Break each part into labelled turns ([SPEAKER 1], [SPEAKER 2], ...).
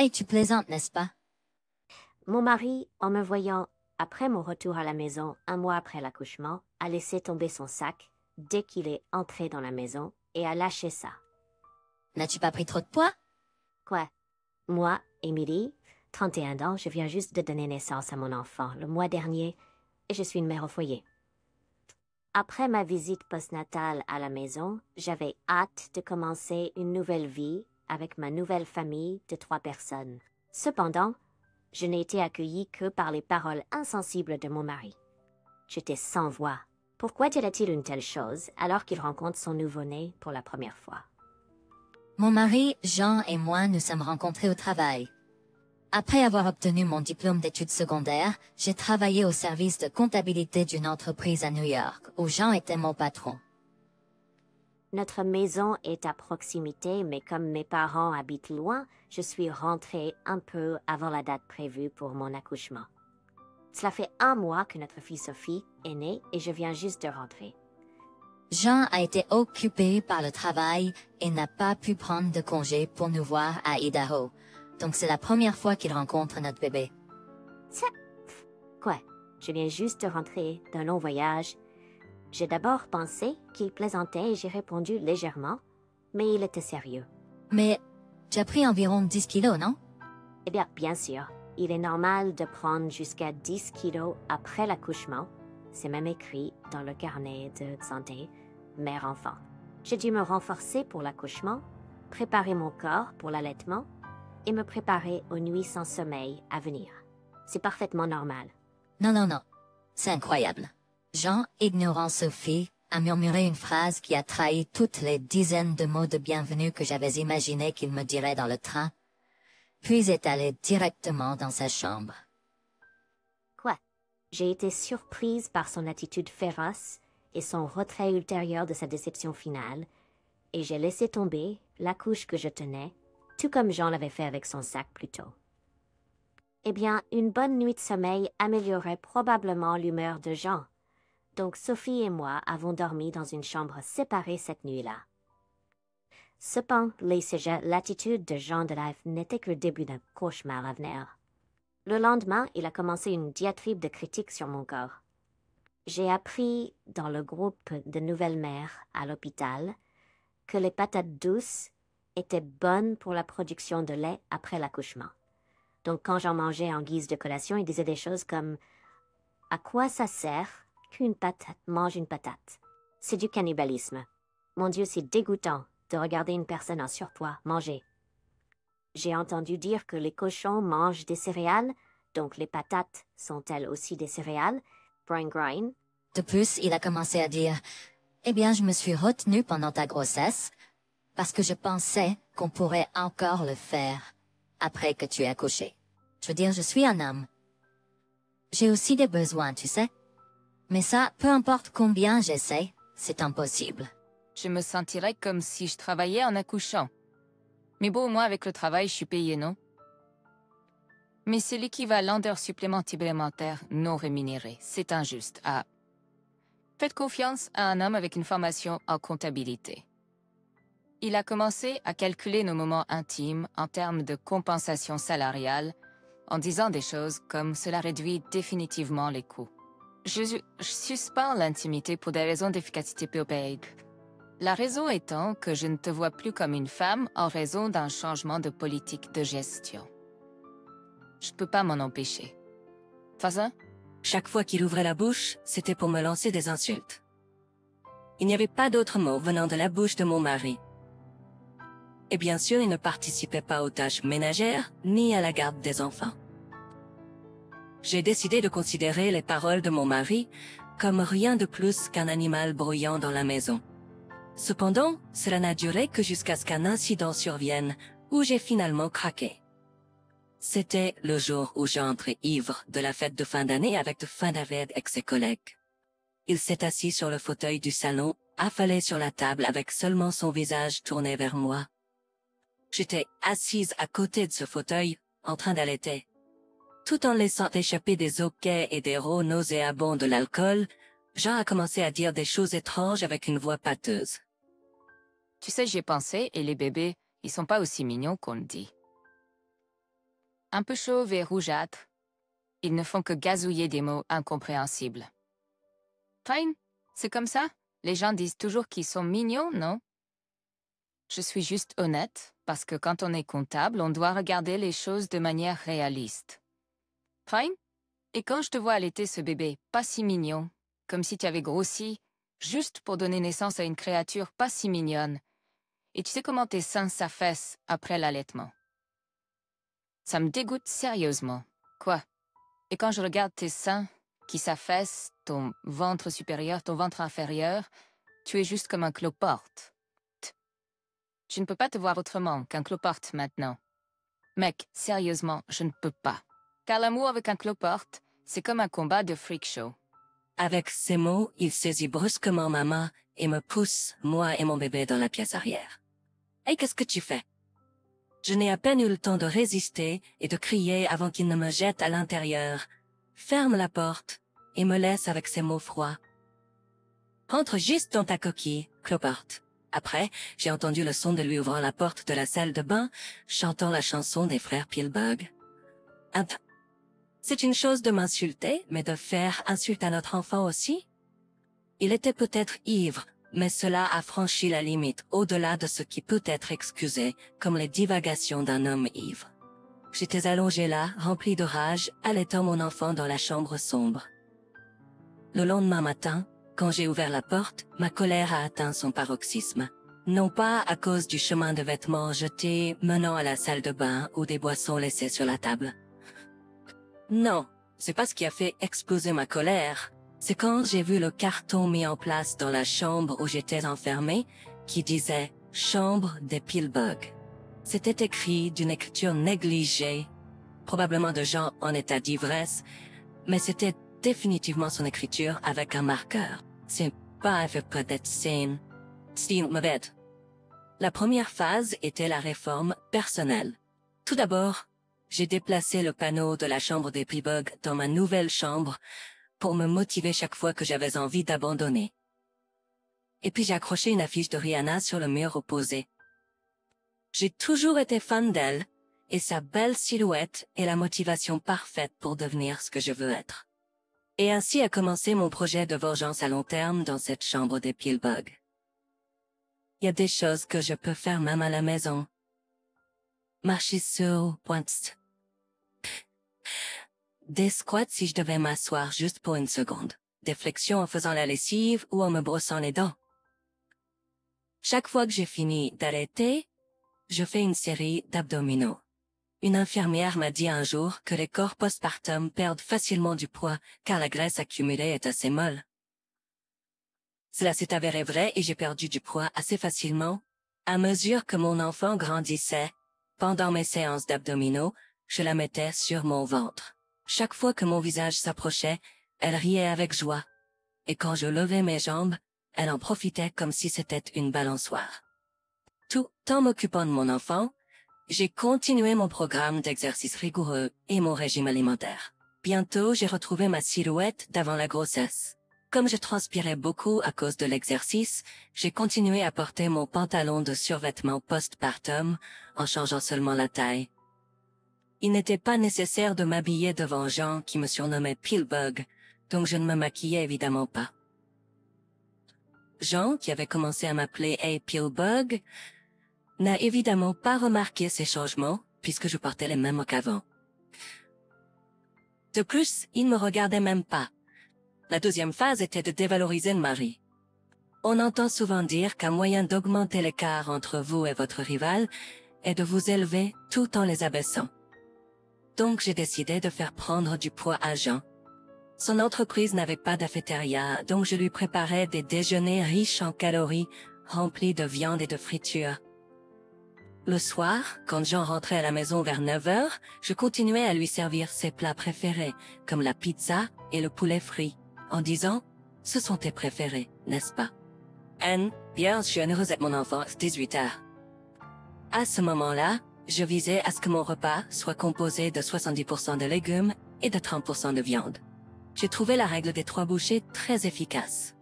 [SPEAKER 1] Hey, tu plaisantes, n'est-ce pas?
[SPEAKER 2] Mon mari, en me voyant après mon retour à la maison, un mois après l'accouchement, a laissé tomber son sac dès qu'il est entré dans la maison et a lâché ça.
[SPEAKER 1] N'as-tu pas pris trop de poids?
[SPEAKER 2] Quoi? Moi, Émilie, 31 ans, je viens juste de donner naissance à mon enfant le mois dernier et je suis une mère au foyer. Après ma visite postnatale à la maison, j'avais hâte de commencer une nouvelle vie avec ma nouvelle famille de 3 personnes. Cependant, je n'ai été accueillie que par les paroles insensibles de mon mari. J'étais sans voix. Pourquoi dirait-il une telle chose alors qu'il rencontre son nouveau-né pour la première fois?
[SPEAKER 1] Mon mari, Jean et moi nous sommes rencontrés au travail. Après avoir obtenu mon diplôme d'études secondaires, j'ai travaillé au service de comptabilité d'une entreprise à New York, où Jean était mon patron.
[SPEAKER 2] Notre maison est à proximité, mais comme mes parents habitent loin, je suis rentrée un peu avant la date prévue pour mon accouchement. Cela fait 1 mois que notre fille Sophie est née et je viens juste de rentrer.
[SPEAKER 1] Jean a été occupé par le travail et n'a pas pu prendre de congé pour nous voir à Idaho. Donc c'est la première fois qu'il rencontre notre bébé.
[SPEAKER 2] Quoi? Je viens juste de rentrer d'un long voyage. J'ai d'abord pensé qu'il plaisantait et j'ai répondu légèrement, mais il était sérieux.
[SPEAKER 1] Mais tu as pris environ 10 kilos, non?
[SPEAKER 2] Eh bien sûr, il est normal de prendre jusqu'à 10 kilos après l'accouchement. C'est même écrit dans le carnet de santé, mère-enfant. J'ai dû me renforcer pour l'accouchement, préparer mon corps pour l'allaitement et me préparer aux nuits sans sommeil à venir. C'est parfaitement normal.
[SPEAKER 1] Non. C'est incroyable. Jean, ignorant Sophie, a murmuré une phrase qui a trahi toutes les dizaines de mots de bienvenue que j'avais imaginé qu'il me dirait dans le train, puis est allé directement dans sa chambre.
[SPEAKER 2] Quoi? J'ai été surprise par son attitude féroce et son retrait ultérieur de sa déception finale, et j'ai laissé tomber la couche que je tenais, tout comme Jean l'avait fait avec son sac plus tôt. Eh bien, une bonne nuit de sommeil améliorerait probablement l'humeur de Jean, donc Sophie et moi avons dormi dans une chambre séparée cette nuit-là. Cependant, l'attitude de Jean de Life n'était que le début d'un cauchemar à venir. Le lendemain, il a commencé une diatribe de critiques sur mon corps. J'ai appris dans le groupe de nouvelles mères à l'hôpital que les patates douces étaient bonnes pour la production de lait après l'accouchement. Donc quand j'en mangeais en guise de collation, il disait des choses comme « À quoi ça sert qu'une patate mange une patate? C'est du cannibalisme. Mon Dieu, c'est dégoûtant de regarder une personne en surpoids manger. » J'ai entendu dire que les cochons mangent des céréales, donc les patates sont-elles aussi des céréales? Grind.
[SPEAKER 1] De plus, il a commencé à dire « Eh bien, je me suis retenue pendant ta grossesse, parce que je pensais qu'on pourrait encore le faire après que tu aies accouché. Je veux dire, je suis un homme. J'ai aussi des besoins, tu sais. Mais ça, peu importe combien j'essaie, c'est impossible. »
[SPEAKER 3] Je me sentirais comme si je travaillais en accouchant. Mais bon, moi, avec le travail, je suis payée, non? Mais c'est l'équivalent d'heures supplémentaires non rémunérées. C'est injuste. Ah. Faites confiance à un homme avec une formation en comptabilité. Il a commencé à calculer nos moments intimes en termes de compensation salariale, en disant des choses comme cela réduit définitivement les coûts. Je suspends l'intimité pour des raisons d'efficacité payée. La raison étant que je ne te vois plus comme une femme en raison d'un changement de politique de gestion. Je ne peux pas m'en empêcher. Fazin?
[SPEAKER 4] Chaque fois qu'il ouvrait la bouche, c'était pour me lancer des insultes. Il n'y avait pas d'autres mots venant de la bouche de mon mari. Et bien sûr, il ne participait pas aux tâches ménagères, ni à la garde des enfants. J'ai décidé de considérer les paroles de mon mari comme rien de plus qu'un animal bruyant dans la maison. Cependant, cela n'a duré que jusqu'à ce qu'un incident survienne, où j'ai finalement craqué. C'était le jour où j'entrais ivre de la fête de fin d'année avec de fin d'année avec ses collègues. Il s'est assis sur le fauteuil du salon, affalé sur la table avec seulement son visage tourné vers moi. J'étais assise à côté de ce fauteuil, en train d'allaiter. Tout en laissant échapper des hoquets et des rots nauséabonds de l'alcool, Jean a commencé à dire des choses étranges avec une voix pâteuse.
[SPEAKER 3] Tu sais, j'y ai pensé, et les bébés, ils sont pas aussi mignons qu'on le dit. un peu chauves et rougeâtres. Ils ne font que gazouiller des mots incompréhensibles. Fine, c'est comme ça. Les gens disent toujours qu'ils sont mignons, non? Je suis juste honnête, parce que quand on est comptable, on doit regarder les choses de manière réaliste. Fine? Et quand je te vois allaiter ce bébé, pas si mignon, comme si tu avais grossi, juste pour donner naissance à une créature pas si mignonne, et tu sais comment tes seins s'affaissent après l'allaitement. Ça me dégoûte sérieusement. Quoi? Et quand je regarde tes seins qui s'affaissent, ton ventre supérieur, ton ventre inférieur, tu es juste comme un cloporte. Je ne peux pas te voir autrement qu'un cloporte maintenant. Mec, sérieusement, je ne peux pas. Car l'amour avec un cloporte, c'est comme un combat de freak show.
[SPEAKER 4] Avec ces mots, il saisit brusquement ma main et me pousse, moi et mon bébé, dans la pièce arrière. « Hey, qu'est-ce que tu fais? » Je n'ai à peine eu le temps de résister et de crier avant qu'il ne me jette à l'intérieur, ferme la porte et me laisse avec ces mots froids. « Rentre juste dans ta coquille, cloporte. » Après, j'ai entendu le son de lui ouvrant la porte de la salle de bain, chantant la chanson des frères Pilbug. C'est une chose de m'insulter, mais de faire insulte à notre enfant aussi? Il était peut-être ivre, mais cela a franchi la limite au-delà de ce qui peut être excusé, comme les divagations d'un homme ivre. J'étais allongé là, rempli de rage, allaitant mon enfant dans la chambre sombre. Le lendemain matin, quand j'ai ouvert la porte, ma colère a atteint son paroxysme. Non pas à cause du chemin de vêtements jetés menant à la salle de bain ou des boissons laissées sur la table. Non, c'est pas ce qui a fait exploser ma colère. C'est quand j'ai vu le carton mis en place dans la chambre où j'étais enfermé, qui disait « Chambre des Pilbug ». C'était écrit d'une écriture négligée, probablement de gens en état d'ivresse, mais c'était définitivement son écriture avec un marqueur. C'est pas un fait peut-être scène. Style mauvais. La première phase était la réforme personnelle. Tout d'abord, j'ai déplacé le panneau de la chambre des Pilbug dans ma nouvelle chambre pour me motiver chaque fois que j'avais envie d'abandonner. Et puis j'ai accroché une affiche de Rihanna sur le mur opposé. J'ai toujours été fan d'elle, et sa belle silhouette est la motivation parfaite pour devenir ce que je veux être. Et ainsi a commencé mon projet de vengeance à long terme dans cette chambre des Pilbug. Il y a des choses que je peux faire même à la maison. Marcher sur pointe. Des squats si je devais m'asseoir juste pour une seconde. Des flexions en faisant la lessive ou en me brossant les dents. Chaque fois que j'ai fini d'allaiter, je fais une série d'abdominaux. Une infirmière m'a dit un jour que les corps postpartum perdent facilement du poids car la graisse accumulée est assez molle. Cela s'est avéré vrai et j'ai perdu du poids assez facilement. À mesure que mon enfant grandissait, pendant mes séances d'abdominaux, je la mettais sur mon ventre. Chaque fois que mon visage s'approchait, elle riait avec joie. Et quand je levais mes jambes, elle en profitait comme si c'était une balançoire. Tout en m'occupant de mon enfant, j'ai continué mon programme d'exercice rigoureux et mon régime alimentaire. Bientôt, j'ai retrouvé ma silhouette d'avant la grossesse. Comme je transpirais beaucoup à cause de l'exercice, j'ai continué à porter mon pantalon de survêtement postpartum en changeant seulement la taille. Il n'était pas nécessaire de m'habiller devant Jean qui me surnommait Pilbug, donc je ne me maquillais évidemment pas. Jean, qui avait commencé à m'appeler Hey Pilbug, n'a évidemment pas remarqué ces changements puisque je portais les mêmes qu'avant. De plus, il ne me regardait même pas. La deuxième phase était de dévaloriser le mari. On entend souvent dire qu'un moyen d'augmenter l'écart entre vous et votre rival est de vous élever tout en les abaissant. Donc j'ai décidé de faire prendre du poids à Jean. Son entreprise n'avait pas d'affaiteria, donc je lui préparais des déjeuners riches en calories, remplis de viande et de friture. Le soir, quand Jean rentrait à la maison vers 9 heures, je continuais à lui servir ses plats préférés, comme la pizza et le poulet frit, en disant « Ce sont tes préférés, n'est-ce pas ?» Anne, bien, je suis heureuse avec mon enfant, 18 heures. À ce moment-là, je visais à ce que mon repas soit composé de 70% de légumes et de 30% de viande. J'ai trouvé la règle des 3 bouchées très efficace.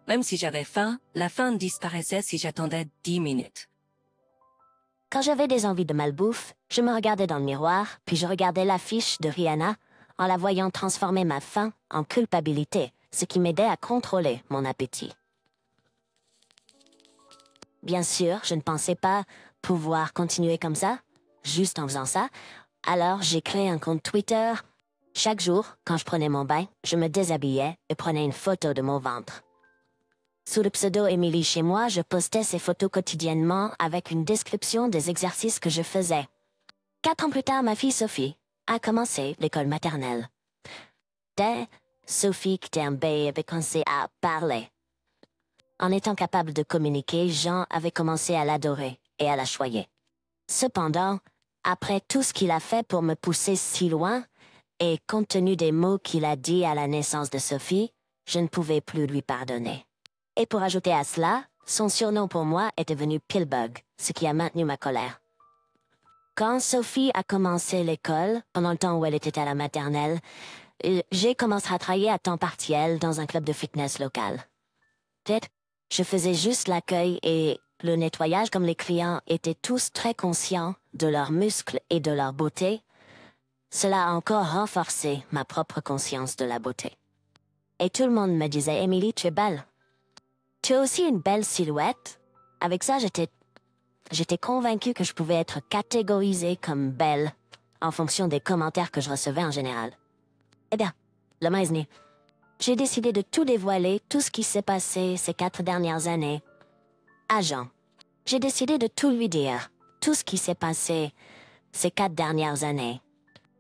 [SPEAKER 4] Même si j'avais faim, la faim disparaissait si j'attendais 10 minutes.
[SPEAKER 2] Quand j'avais des envies de malbouffe, je me regardais dans le miroir, puis je regardais l'affiche de Rihanna en la voyant transformer ma faim en culpabilité, ce qui m'aidait à contrôler mon appétit. Bien sûr, je ne pensais pas pouvoir continuer comme ça, juste en faisant ça, alors j'ai créé un compte Twitter. Chaque jour, quand je prenais mon bain, je me déshabillais et prenais une photo de mon ventre. Sous le pseudo Emily chez moi, je postais ces photos quotidiennement avec une description des exercices que je faisais. 4 ans plus tard, ma fille Sophie a commencé l'école maternelle. Dès Sophie, qui était un bébé, avait commencé à parler. En étant capable de communiquer, Jean avait commencé à l'adorer et à la choyer. Cependant, après tout ce qu'il a fait pour me pousser si loin, et compte tenu des mots qu'il a dit à la naissance de Sophie, je ne pouvais plus lui pardonner. Et pour ajouter à cela, son surnom pour moi est devenu Pillbug, ce qui a maintenu ma colère. Quand Sophie a commencé l'école, pendant le temps où elle était à la maternelle, j'ai commencé à travailler à temps partiel dans un club de fitness local. Peut-être, je faisais juste l'accueil et le nettoyage comme les clients étaient tous très conscients de leurs muscles et de leur beauté. Cela a encore renforcé ma propre conscience de la beauté. Et tout le monde me disait « Emily, tu es belle. Tu as aussi une belle silhouette. » Avec ça, j'étais convaincue que je pouvais être catégorisée comme belle en fonction des commentaires que je recevais en général. Eh bien, le mois est venu. J'ai décidé de tout dévoiler, tout ce qui s'est passé ces 4 dernières années, à Jean. J'ai décidé de tout lui dire, tout ce qui s'est passé ces 4 dernières années,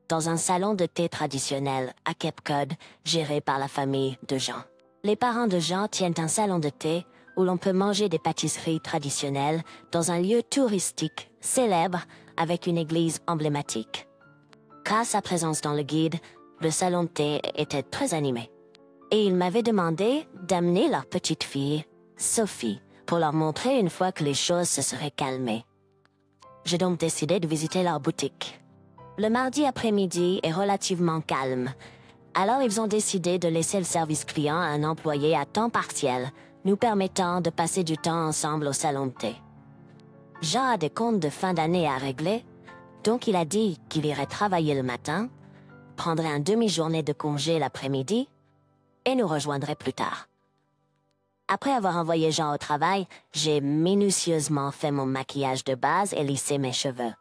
[SPEAKER 2] dans un salon de thé traditionnel à Cape Cod, géré par la famille de Jean. Les parents de Jean tiennent un salon de thé où l'on peut manger des pâtisseries traditionnelles dans un lieu touristique, célèbre, avec une église emblématique. Grâce à sa présence dans le guide, le salon de thé était très animé. Et ils m'avaient demandé d'amener leur petite fille, Sophie, pour leur montrer une fois que les choses se seraient calmées. J'ai donc décidé de visiter leur boutique. Le mardi après-midi est relativement calme, alors ils ont décidé de laisser le service client à un employé à temps partiel, nous permettant de passer du temps ensemble au salon de thé. Jean a des comptes de fin d'année à régler, donc il a dit qu'il irait travailler le matin, prendrait une demi-journée de congé l'après-midi, et nous rejoindrait plus tard. Après avoir envoyé Jean au travail, j'ai minutieusement fait mon maquillage de base et lissé mes cheveux.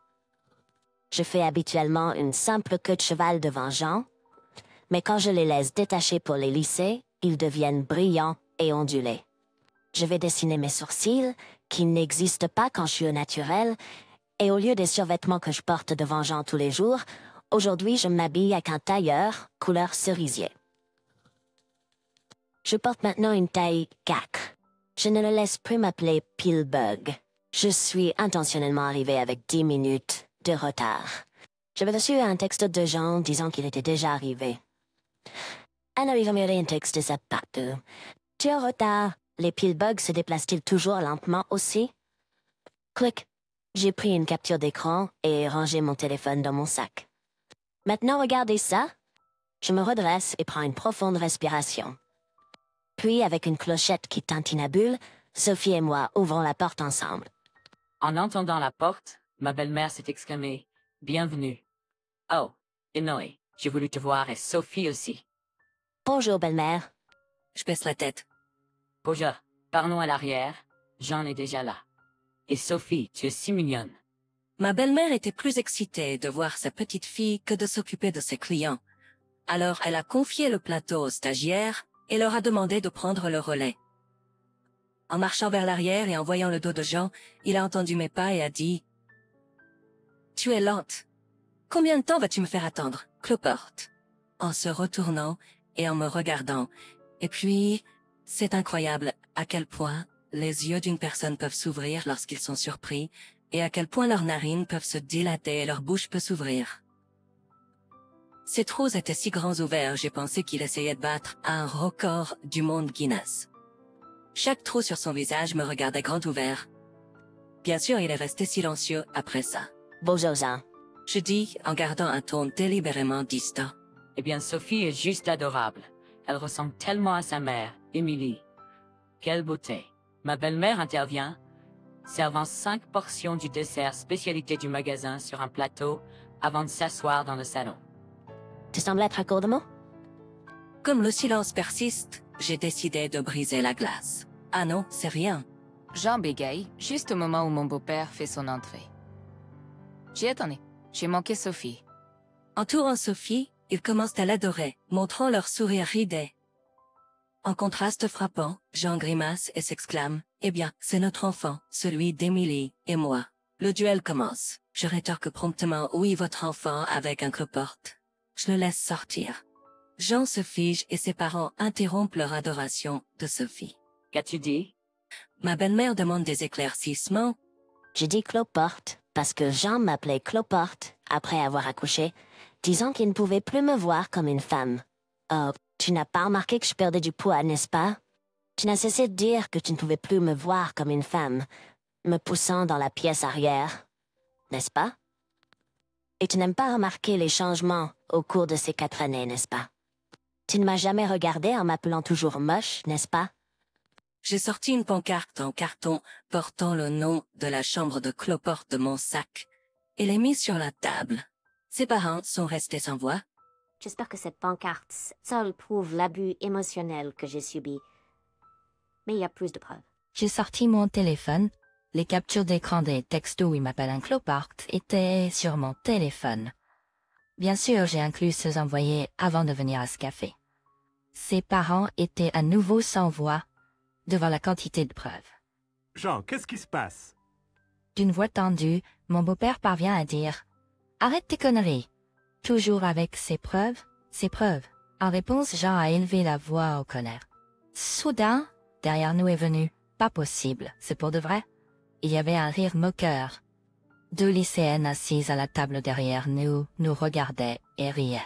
[SPEAKER 2] Je fais habituellement une simple queue de cheval devant Jean, mais quand je les laisse détacher pour les lisser, ils deviennent brillants et ondulés. Je vais dessiner mes sourcils, qui n'existent pas quand je suis au naturel, et au lieu des survêtements que je porte devant Jean tous les jours, aujourd'hui je m'habille avec un tailleur couleur cerisier. Je porte maintenant une taille 4. Je ne le laisse plus m'appeler Pillbug. Je suis intentionnellement arrivé avec 10 minutes de retard. J'avais reçu un texte de Jean disant qu'il était déjà arrivé. En arrivant à un texte de sa part. Tu es en retard. Les Pillbugs se déplacent-ils toujours lentement aussi? Clic. J'ai pris une capture d'écran et rangé mon téléphone dans mon sac. Maintenant, regardez ça. Je me redresse et prends une profonde respiration. Puis, avec une clochette qui tintinabule, Sophie et moi ouvrons la porte ensemble.
[SPEAKER 5] En entendant la porte, ma belle-mère s'est exclamée « Bienvenue ». Oh, et Noé, j'ai voulu te voir et Sophie aussi.
[SPEAKER 2] Bonjour, belle-mère.
[SPEAKER 4] Je baisse la tête.
[SPEAKER 5] Bonjour, parlons à l'arrière, Jean est déjà là. Et Sophie, tu es si mignonne.
[SPEAKER 4] Ma belle-mère était plus excitée de voir sa petite fille que de s'occuper de ses clients. Alors elle a confié le plateau aux stagiaires et leur a demandé de prendre le relais. En marchant vers l'arrière et en voyant le dos de Jean, il a entendu mes pas et a dit « Tu es lente. Combien de temps vas-tu me faire attendre, cloporte ?» En se retournant et en me regardant. Et puis, c'est incroyable à quel point les yeux d'une personne peuvent s'ouvrir lorsqu'ils sont surpris et à quel point leurs narines peuvent se dilater et leur bouche peut s'ouvrir. Ses trous étaient si grands ouverts, j'ai pensé qu'il essayait de battre un record du monde Guinness. Chaque trou sur son visage me regardait grand ouvert. Bien sûr, il est resté silencieux après ça.
[SPEAKER 2] Bonjour, Jean.
[SPEAKER 4] Je dis en gardant un ton délibérément distant.
[SPEAKER 5] Eh bien, Sophie est juste adorable. Elle ressemble tellement à sa mère, Emily. Quelle beauté. Ma belle-mère intervient. servant 5 portions du dessert spécialité du magasin sur un plateau avant de s'asseoir dans le salon.
[SPEAKER 2] Tu sembles être à court de mots?
[SPEAKER 4] Comme le silence persiste, j'ai décidé de briser la glace. Ah non, c'est rien.
[SPEAKER 3] Jean bégaye, juste au moment où mon beau-père fait son entrée. J'y attendais. J'ai manqué Sophie.
[SPEAKER 4] Entourant Sophie, ils commencent à l'adorer, montrant leur sourire ridé. En contraste frappant, Jean grimace et s'exclame « Eh bien, c'est notre enfant, celui d'Émilie et moi. » Le duel commence. Je rétorque promptement « Oui, votre enfant avec un cloporte. » Je le laisse sortir. Jean se fige et ses parents interrompent leur adoration de Sophie.
[SPEAKER 5] Qu'as-tu dit?
[SPEAKER 4] Ma belle-mère demande des éclaircissements.
[SPEAKER 2] J'ai dit cloporte parce que Jean m'appelait cloporte après avoir accouché, disant qu'il ne pouvait plus me voir comme une femme. Oh, tu n'as pas remarqué que je perdais du poids, n'est-ce pas? Tu n'as cessé de dire que tu ne pouvais plus me voir comme une femme, me poussant dans la pièce arrière, n'est-ce pas? Et tu n'aimes pas remarquer les changements au cours de ces 4 années, n'est-ce pas? Tu ne m'as jamais regardé en m'appelant toujours moche, n'est-ce pas?
[SPEAKER 4] J'ai sorti une pancarte en carton portant le nom de la chambre de cloporte de mon sac et l'ai mise sur la table. Ses parents sont restés sans voix.
[SPEAKER 2] J'espère que cette pancarte seule prouve l'abus émotionnel que j'ai subi. Mais il y a plus de preuves.
[SPEAKER 1] J'ai sorti mon téléphone. Les captures d'écran des textos où il m'appelle un cloporte étaient sur mon téléphone. Bien sûr, j'ai inclus ceux envoyés avant de venir à ce café. Ses parents étaient à nouveau sans voix devant la quantité de preuves.
[SPEAKER 6] Jean, qu'est-ce qui se passe?
[SPEAKER 1] D'une voix tendue, mon beau-père parvient à dire « Arrête tes conneries !» Toujours avec ses preuves. En réponse, Jean a élevé la voix au colère. Soudain, derrière nous est venu « Pas possible, c'est pour de vrai ?» Il y avait un rire moqueur. 2 lycéennes assises à la table derrière nous regardaient et riaient.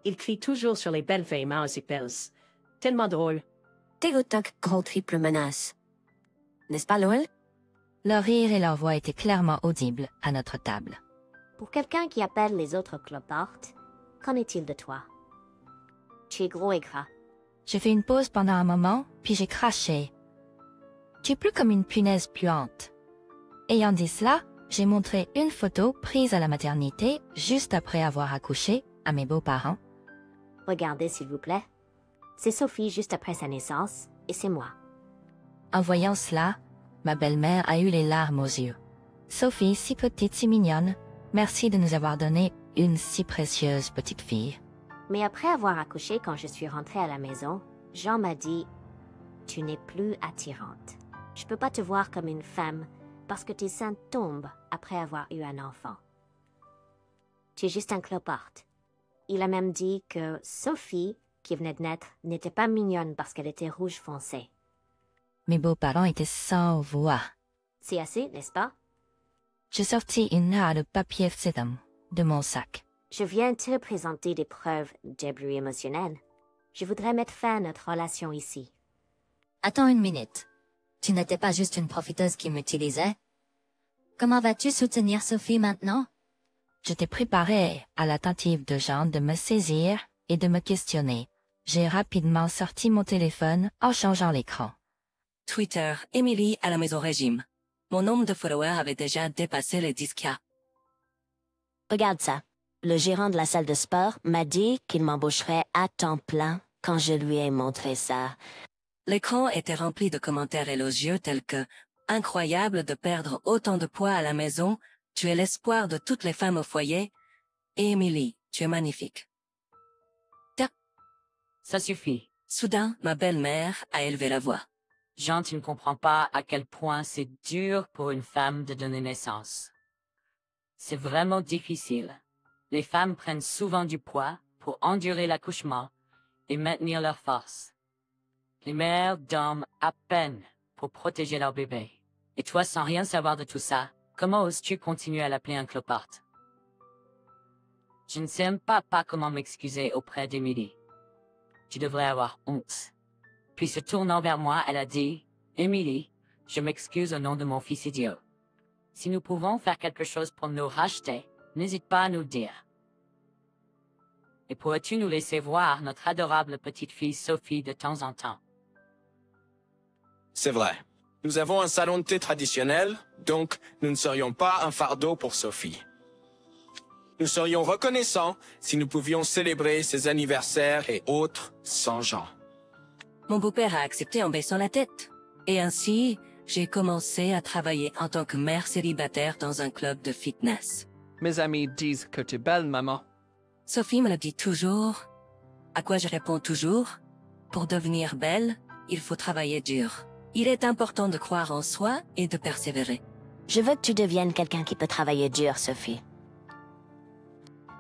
[SPEAKER 7] Il crie toujours sur les belles filles marsupiales. Tellement drôle.
[SPEAKER 2] Dégoûtant gros triple menace. N'est-ce pas, Lowell?
[SPEAKER 1] Leur rire et leur voix étaient clairement audibles à notre table.
[SPEAKER 2] Pour quelqu'un qui appelle les autres cloportes, qu'en est-il de toi? Tu es gros et gras.
[SPEAKER 1] J'ai fait une pause pendant un moment, puis j'ai craché. Tu es plus comme une punaise puante. Ayant dit cela, j'ai montré une photo prise à la maternité juste après avoir accouché à mes beaux-parents.
[SPEAKER 2] Regardez, s'il vous plaît. C'est Sophie juste après sa naissance, et c'est moi.
[SPEAKER 1] En voyant cela, ma belle-mère a eu les larmes aux yeux. Sophie, si petite, si mignonne, merci de nous avoir donné une si précieuse petite fille.
[SPEAKER 2] Mais après avoir accouché quand je suis rentrée à la maison, Jean m'a dit « Tu n'es plus attirante. Je peux pas te voir comme une femme parce que tes seins tombent après avoir eu un enfant. Tu es juste un cloporte. » Il a même dit que Sophie, qui venait de naître, n'était pas mignonne parce qu'elle était rouge foncé.
[SPEAKER 1] Mes beaux-parents étaient sans voix.
[SPEAKER 2] C'est assez, n'est-ce pas?
[SPEAKER 1] J'ai sorti une narre de papier pseudo de mon sac.
[SPEAKER 2] Je viens te présenter des preuves d'abus émotionnel. Je voudrais mettre fin à notre relation ici.
[SPEAKER 1] Attends une minute. Tu n'étais pas juste une profiteuse qui m'utilisait? Comment vas-tu soutenir Sophie maintenant? Je t'ai préparé à la tentative de Jean de me saisir et de me questionner. J'ai rapidement sorti mon téléphone en changeant l'écran.
[SPEAKER 4] Twitter, Émilie à la maison régime. Mon nombre de followers avait déjà dépassé les 10K.
[SPEAKER 2] Regarde ça. Le gérant de la salle de sport m'a dit qu'il m'embaucherait à temps plein quand je lui ai montré ça.
[SPEAKER 4] L'écran était rempli de commentaires élogieux tels que « Incroyable de perdre autant de poids à la maison, tu es l'espoir de toutes les femmes au foyer, et Émilie, tu es magnifique. »
[SPEAKER 5] Ça suffit.
[SPEAKER 4] Soudain, ma belle-mère a élevé la voix.
[SPEAKER 5] Jean, tu ne comprends pas à quel point c'est dur pour une femme de donner naissance. C'est vraiment difficile. Les femmes prennent souvent du poids pour endurer l'accouchement et maintenir leur force. Les mères dorment à peine pour protéger leur bébé. Et toi, sans rien savoir de tout ça, comment oses-tu continuer à l'appeler un cloporte? Je ne sais même pas comment m'excuser auprès d'Émilie. Tu devrais avoir honte. Puis se tournant vers moi, elle a dit, « Émilie, je m'excuse au nom de mon fils idiot. Si nous pouvons faire quelque chose pour nous racheter, n'hésite pas à nous le dire. Et pourrais-tu nous laisser voir notre adorable petite fille Sophie de temps en temps? »
[SPEAKER 8] C'est vrai. Nous avons un salon de thé traditionnel, donc nous ne serions pas un fardeau pour Sophie. Nous serions reconnaissants si nous pouvions célébrer ses anniversaires et autres sans Jean.
[SPEAKER 4] Mon beau-père a accepté en baissant la tête. Et ainsi, j'ai commencé à travailler en tant que mère célibataire dans un club de fitness.
[SPEAKER 9] Mes amis disent que tu es belle, maman.
[SPEAKER 4] Sophie me le dit toujours. À quoi je réponds toujours? Pour devenir belle, il faut travailler dur. Il est important de croire en soi et de persévérer.
[SPEAKER 2] Je veux que tu deviennes quelqu'un qui peut travailler dur, Sophie.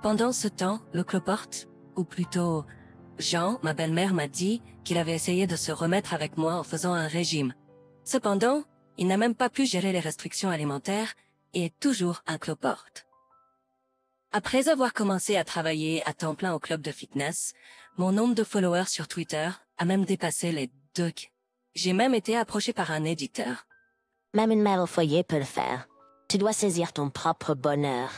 [SPEAKER 4] Pendant ce temps, le cloporte, ou plutôt Jean, ma belle-mère, m'a dit qu'il avait essayé de se remettre avec moi en faisant un régime. Cependant, il n'a même pas pu gérer les restrictions alimentaires et est toujours un cloporte. Après avoir commencé à travailler à temps plein au club de fitness, mon nombre de followers sur Twitter a même dépassé les 2K. J'ai même été approché par un éditeur.
[SPEAKER 2] Même une mère au foyer peut le faire. Tu dois saisir ton propre bonheur.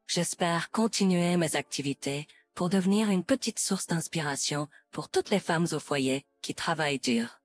[SPEAKER 4] J'espère continuer mes activités pour devenir une petite source d'inspiration pour toutes les femmes au foyer qui travaillent dur.